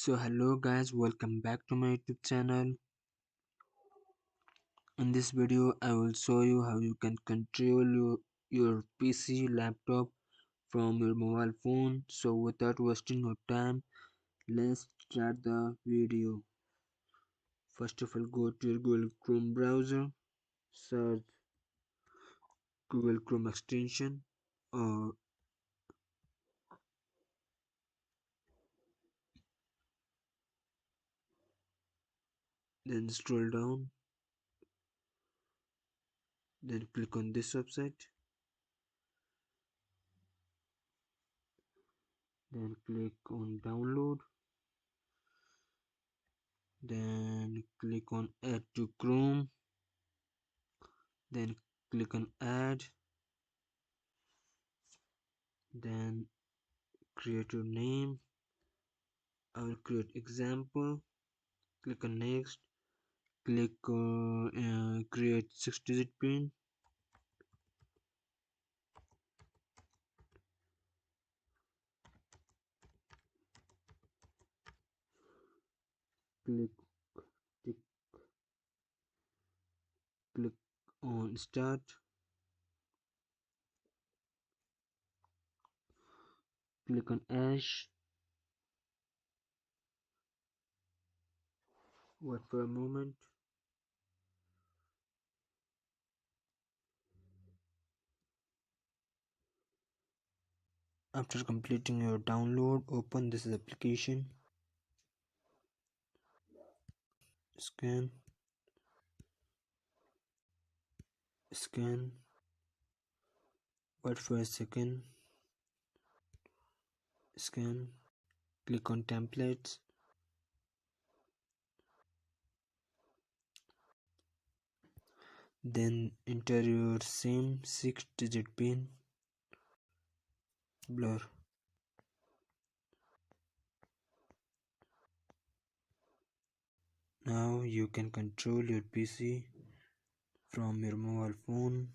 So hello guys, welcome back to my YouTube channel. In this video I will show you how you can control your PC laptop from your mobile phone. So without wasting your time, let's start the video. First of all, go to your Google Chrome browser, search Google Chrome extension, or then scroll down, then click on this website, then click on download, then click on add to Chrome, then click on add, then create your name. I will create example. Click on next. Click create 6-digit pin. Click tick, click on start. Click on Ash. Wait for a moment. After completing your download, open this application. Scan. Scan. Wait for a second. Scan. Click on templates. Then enter your same 6-digit pin. Blur. Now you can control your PC from your mobile phone.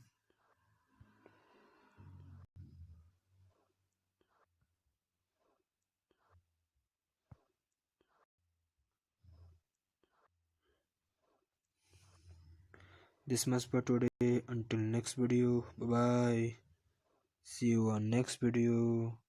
This much for today. Until next video. Bye bye. See you on next video.